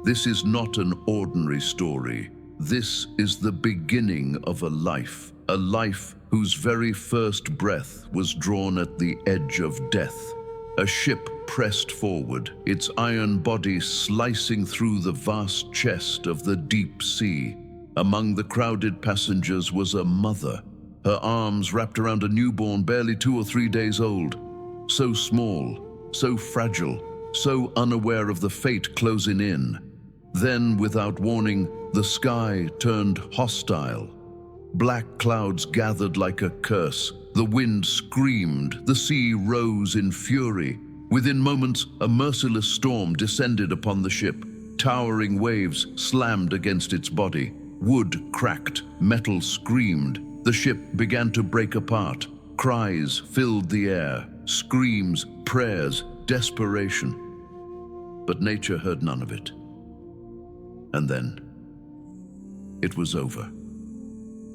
This is not an ordinary story. This is the beginning of a life whose very first breath was drawn at the edge of death. A ship pressed forward, its iron body slicing through the vast chest of the deep sea. Among the crowded passengers was a mother, her arms wrapped around a newborn barely 2 or 3 days old. So small, so fragile, so unaware of the fate closing in. Then, without warning, the sky turned hostile. Black clouds gathered like a curse. The wind screamed. The sea rose in fury. Within moments, a merciless storm descended upon the ship. Towering waves slammed against its body. Wood cracked. Metal screamed. The ship began to break apart. Cries filled the air. Screams, prayers, desperation. But nature heard none of it. And then, it was over.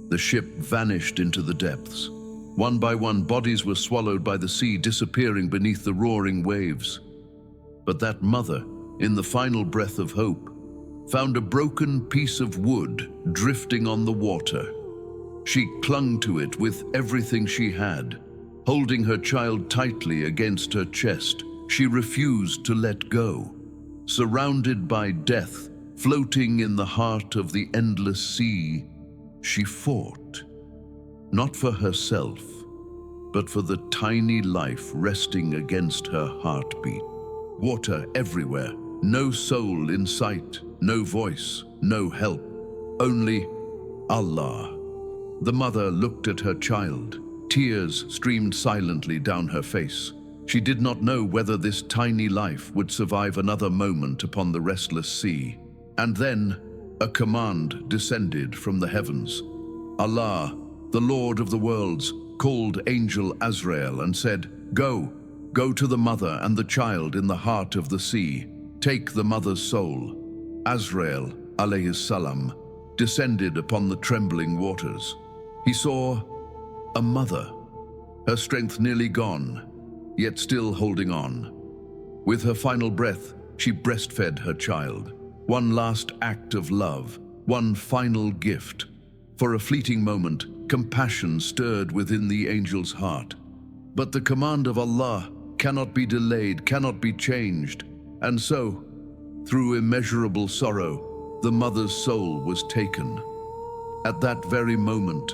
The ship vanished into the depths. One by one, bodies were swallowed by the sea, disappearing beneath the roaring waves. But that mother, in the final breath of hope, found a broken piece of wood drifting on the water. She clung to it with everything she had, holding her child tightly against her chest. She refused to let go. Surrounded by death, floating in the heart of the endless sea, she fought, not for herself, but for the tiny life resting against her heartbeat. Water everywhere, no soul in sight, no voice, no help, only Allah. The mother looked at her child. Tears streamed silently down her face. She did not know whether this tiny life would survive another moment upon the restless sea. And then, a command descended from the heavens. Allah, the Lord of the worlds, called Angel Azrael and said, Go to the mother and the child in the heart of the sea. Take the mother's soul. Azrael, alayhi salam, descended upon the trembling waters. He saw a mother, her strength nearly gone, yet still holding on. With her final breath, she breastfed her child. One last act of love, one final gift. For a fleeting moment, compassion stirred within the angel's heart. But the command of Allah cannot be delayed, cannot be changed. And so, through immeasurable sorrow, the mother's soul was taken. At that very moment,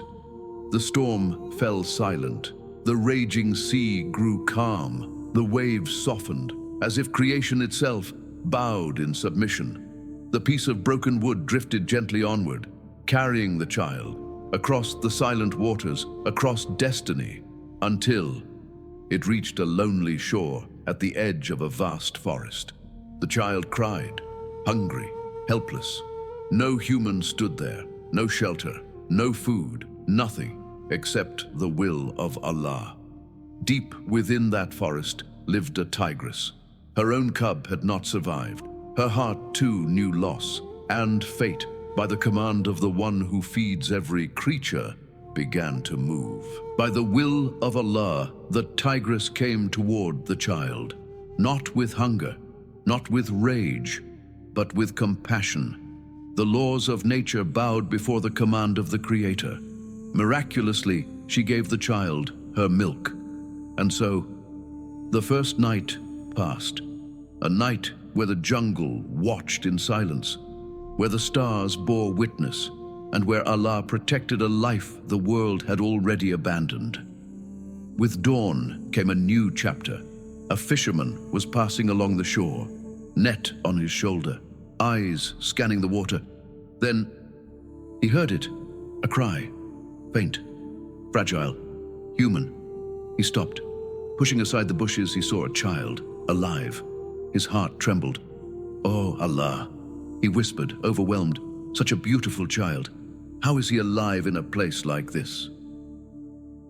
the storm fell silent. The raging sea grew calm. The waves softened, as if creation itself bowed in submission. The piece of broken wood drifted gently onward, carrying the child across the silent waters, across destiny, until it reached a lonely shore at the edge of a vast forest. The child cried, hungry, helpless. No human stood there, no shelter, no food, nothing except the will of Allah. Deep within that forest lived a tigress. Her own cub had not survived. Her heart too knew loss, and fate, by the command of the one who feeds every creature, began to move. By the will of Allah, the tigress came toward the child, not with hunger, not with rage, but with compassion. The laws of nature bowed before the command of the Creator. Miraculously, she gave the child her milk. And so, the first night passed, a night where the jungle watched in silence, where the stars bore witness, and where Allah protected a life the world had already abandoned. With dawn came a new chapter. A fisherman was passing along the shore, net on his shoulder, eyes scanning the water. Then he heard it, a cry, faint, fragile, human. He stopped. Pushing aside the bushes, he saw a child, alive. His heart trembled. Oh, Allah, he whispered, overwhelmed. Such a beautiful child. How is he alive in a place like this?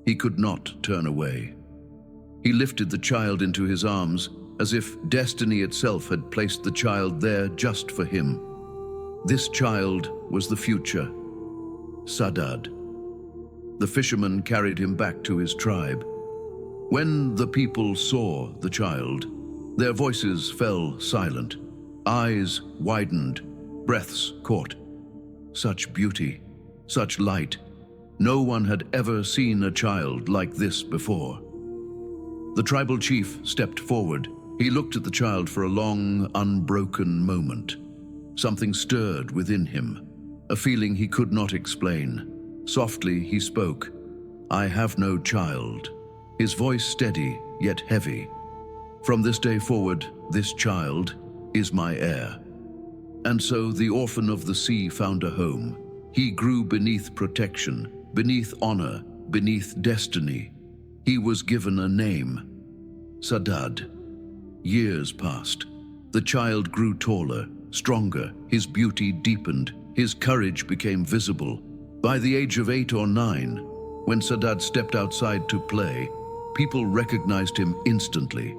He could not turn away. He lifted the child into his arms, as if destiny itself had placed the child there just for him. This child was the future, Saddad. The fisherman carried him back to his tribe. When the people saw the child, their voices fell silent. Eyes widened, breaths caught. Such beauty, such light. No one had ever seen a child like this before. The tribal chief stepped forward. He looked at the child for a long, unbroken moment. Something stirred within him, a feeling he could not explain. Softly he spoke, "I have no child." His voice steady, yet heavy. "From this day forward, this child is my heir." And so the orphan of the sea found a home. He grew beneath protection, beneath honor, beneath destiny. He was given a name, Saddad. Years passed. The child grew taller, stronger, his beauty deepened, his courage became visible. By the age of 8 or 9, when Saddad stepped outside to play, people recognized him instantly.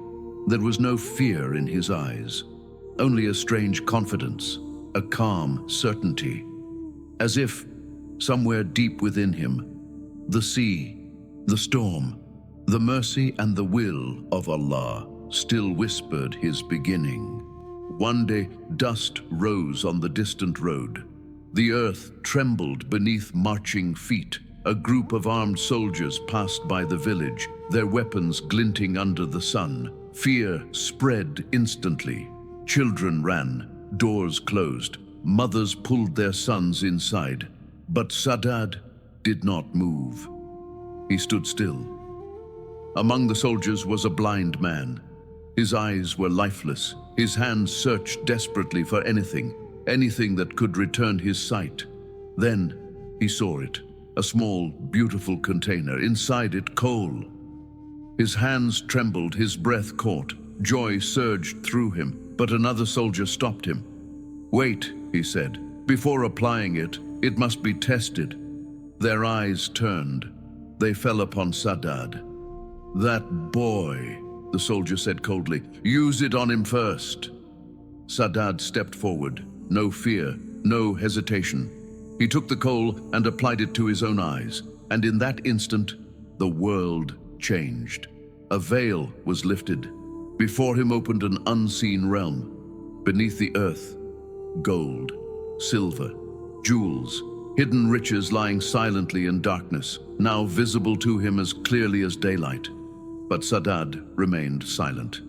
There was no fear in his eyes, only a strange confidence, a calm certainty. As if, somewhere deep within him, the sea, the storm, the mercy and the will of Allah still whispered his beginning. One day, dust rose on the distant road. The earth trembled beneath marching feet. A group of armed soldiers passed by the village, their weapons glinting under the sun. Fear spread instantly. Children ran, doors closed, mothers pulled their sons inside. But Saddad did not move. He stood still. Among the soldiers was a blind man. His eyes were lifeless. His hands searched desperately for anything that could return his sight. Then he saw it, a small, beautiful container, inside it coal. His hands trembled, his breath caught. Joy surged through him, but another soldier stopped him. "Wait," he said. "Before applying it, it must be tested." Their eyes turned. They fell upon Saddad. "That boy," the soldier said coldly. "Use it on him first." Saddad stepped forward. No fear, no hesitation. He took the coal and applied it to his own eyes, and in that instant, the world changed. A veil was lifted. Before him opened an unseen realm. Beneath the earth, gold, silver, jewels, hidden riches lying silently in darkness, now visible to him as clearly as daylight. But Saddad remained silent.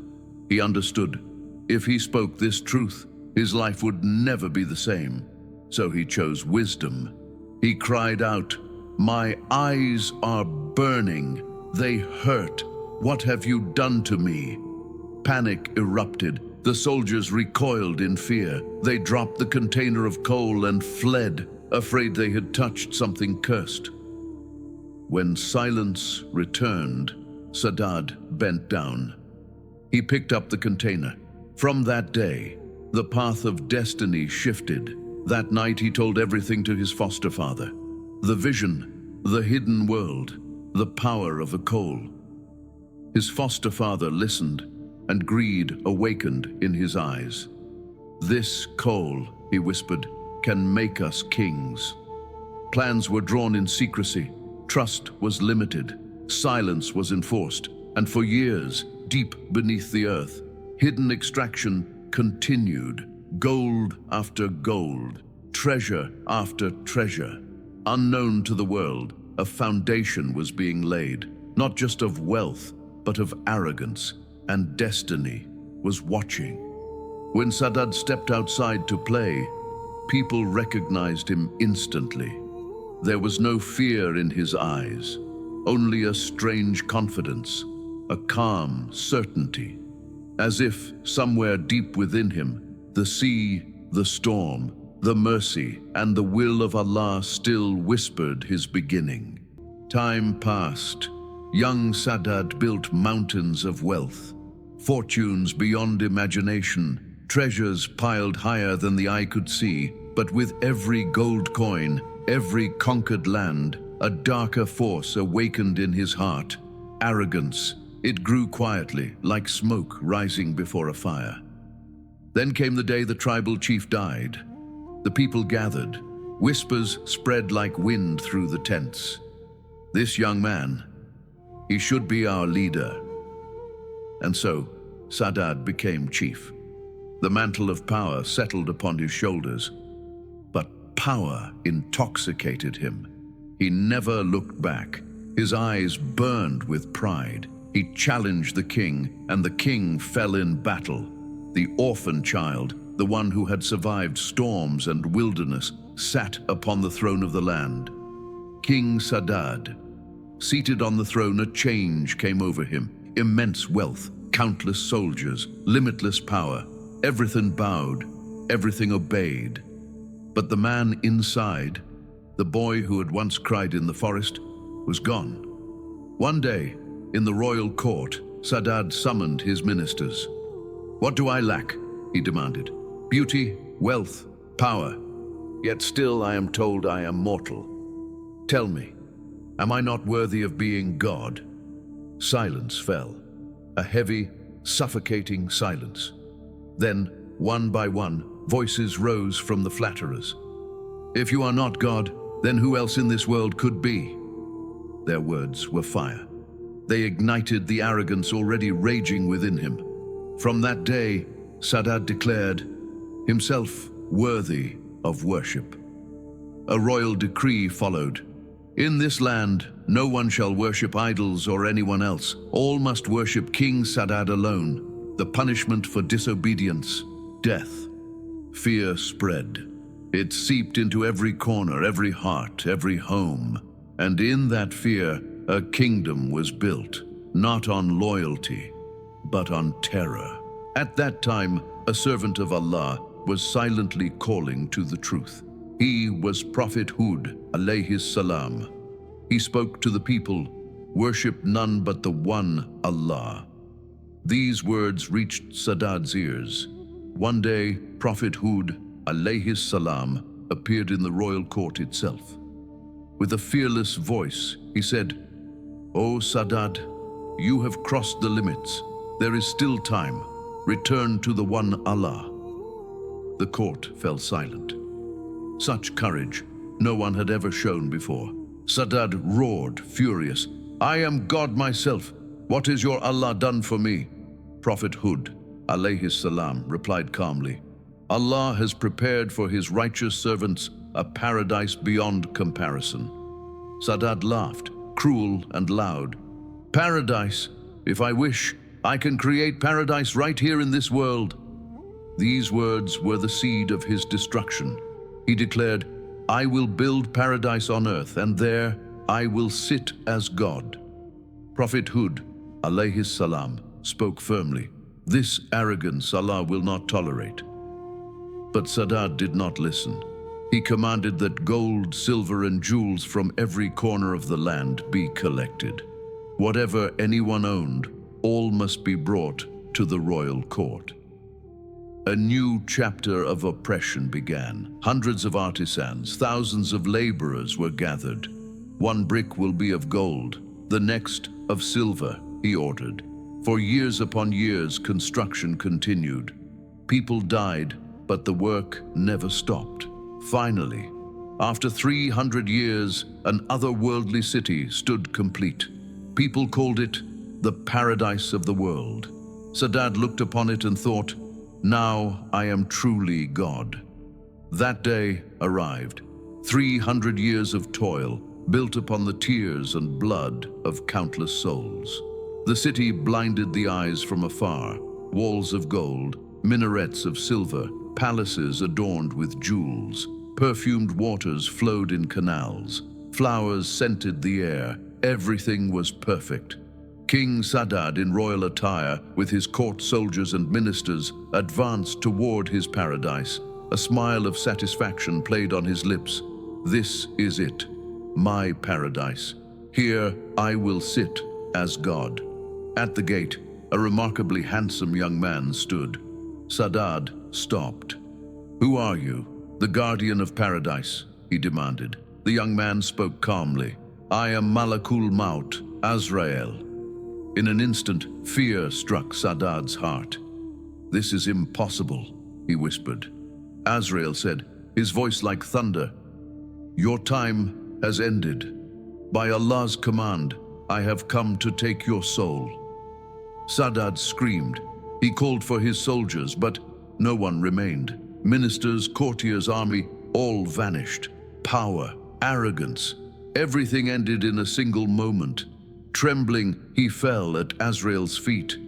He understood. If he spoke this truth, his life would never be the same. So he chose wisdom. He cried out, "My eyes are burning. They hurt. What have you done to me?" Panic erupted. The soldiers recoiled in fear. They dropped the container of coal and fled, afraid they had touched something cursed. When silence returned, Saddad bent down. He picked up the container. From that day, the path of destiny shifted. That night he told everything to his foster father. The vision, the hidden world, the power of a coal. His foster father listened, and greed awakened in his eyes. "This coal," he whispered, "can make us kings." Plans were drawn in secrecy. Trust was limited. Silence was enforced. And for years, deep beneath the earth, hidden extraction continued. Gold after gold, treasure after treasure. Unknown to the world, a foundation was being laid, not just of wealth, but of arrogance, and destiny was watching. When Saddad stepped outside to play, people recognized him instantly. There was no fear in his eyes, only a strange confidence, a calm certainty, as if somewhere deep within him, the sea, the storm, the mercy, and the will of Allah still whispered his beginning. Time passed. Young Saddad built mountains of wealth, fortunes beyond imagination, treasures piled higher than the eye could see. But with every gold coin, every conquered land, a darker force awakened in his heart. Arrogance. It grew quietly, like smoke rising before a fire. Then came the day the tribal chief died. The people gathered. Whispers spread like wind through the tents. "This young man, he should be our leader." And so, Saddad became chief. The mantle of power settled upon his shoulders, but power intoxicated him. He never looked back. His eyes burned with pride. He challenged the king, and the king fell in battle. The orphan child, the one who had survived storms and wilderness, sat upon the throne of the land. King Saddad. Seated on the throne, a change came over him. Immense wealth, countless soldiers, limitless power. Everything bowed, everything obeyed. But the man inside, the boy who had once cried in the forest, was gone. One day, in the royal court, Saddad summoned his ministers. "What do I lack?" he demanded. "Beauty, wealth, power. Yet still I am told I am mortal. Tell me, am I not worthy of being God?" Silence fell, a heavy, suffocating silence. Then, one by one, voices rose from the flatterers. "If you are not God, then who else in this world could be?" Their words were fire. They ignited the arrogance already raging within him. From that day, Saddad declared himself worthy of worship. A royal decree followed. "In this land, no one shall worship idols or anyone else. All must worship King Saddad alone. The punishment for disobedience, death." Fear spread. It seeped into every corner, every heart, every home. And in that fear, a kingdom was built, not on loyalty, but on terror. At that time, a servant of Allah was silently calling to the truth. He was Prophet Hud, alayhi salam. He spoke to the people, "Worship none but the one Allah." These words reached Saddad's ears. One day, Prophet Hud, alayhi salam, appeared in the royal court itself. With a fearless voice, he said, "O Saddad, you have crossed the limits. There is still time. Return to the one Allah." The court fell silent. Such courage no one had ever shown before. Saddad roared, furious, "I am God myself. What has your Allah done for me?" Prophet Hud, alayhi salam, replied calmly, "Allah has prepared for his righteous servants a paradise beyond comparison." Saddad laughed, cruel and loud. "Paradise? If I wish, I can create paradise right here in this world." These words were the seed of his destruction. He declared, "I will build paradise on earth, and there I will sit as God." Prophet Hud, alayhi salam, spoke firmly, "This arrogance Allah will not tolerate." But Saddad did not listen. He commanded that gold, silver, and jewels from every corner of the land be collected. Whatever anyone owned, all must be brought to the royal court. A new chapter of oppression began. Hundreds of artisans, thousands of laborers were gathered. "One brick will be of gold, the next of silver," he ordered. For years upon years, construction continued. People died, but the work never stopped. Finally, after 300 years, an otherworldly city stood complete. People called it the paradise of the world. Saddad looked upon it and thought, "Now I am truly God." That day arrived. 300 years of toil, built upon the tears and blood of countless souls. The city blinded the eyes from afar. Walls of gold, minarets of silver, palaces adorned with jewels. Perfumed waters flowed in canals. Flowers scented the air. Everything was perfect. King Saddad, in royal attire, with his court soldiers and ministers, advanced toward his paradise. A smile of satisfaction played on his lips. "This is it, my paradise. Here I will sit as God." At the gate, a remarkably handsome young man stood. Saddad stopped. "Who are you?" "The guardian of paradise," he demanded. The young man spoke calmly. "I am Malakul Maut, Azrael." In an instant, fear struck Saddad's heart. "This is impossible," he whispered. Azrael said, his voice like thunder, "Your time has ended. By Allah's command, I have come to take your soul." Saddad screamed. He called for his soldiers, but No one remained. Ministers, courtiers, army, all vanished. Power, arrogance, everything ended in a single moment. Trembling, he fell at Azrael's feet.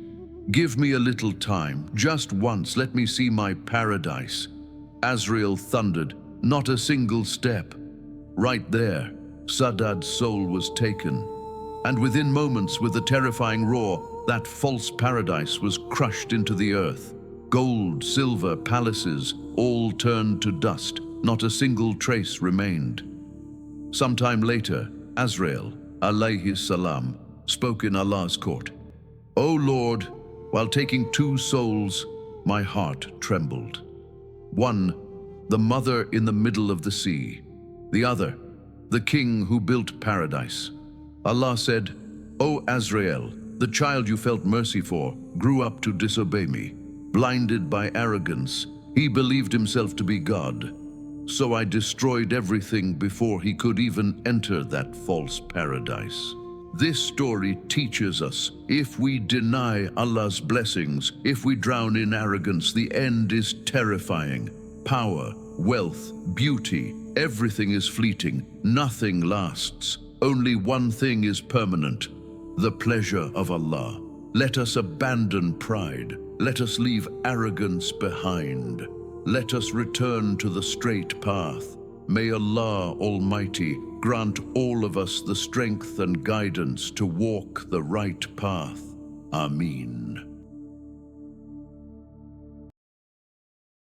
"Give me a little time, just once, let me see my paradise." Azrael thundered, "Not a single step." Right there, Saddad's soul was taken. And within moments, with a terrifying roar, that false paradise was crushed into the earth. Gold, silver, palaces, all turned to dust. Not a single trace remained. Sometime later, Azrael, alayhi salam, spoke in Allah's court. "O Lord, while taking 2 souls, my heart trembled. One, the mother in the middle of the sea. The other, the king who built paradise. Allah said, 'O Azrael, the child you felt mercy for grew up to disobey me. Blinded by arrogance, he believed himself to be God. So I destroyed everything before he could even enter that false paradise.'" This story teaches us, if we deny Allah's blessings, if we drown in arrogance, the end is terrifying. Power, wealth, beauty, everything is fleeting. Nothing lasts. Only one thing is permanent: the pleasure of Allah. Let us abandon pride. Let us leave arrogance behind. Let us return to the straight path. May Allah Almighty grant all of us the strength and guidance to walk the right path. Ameen.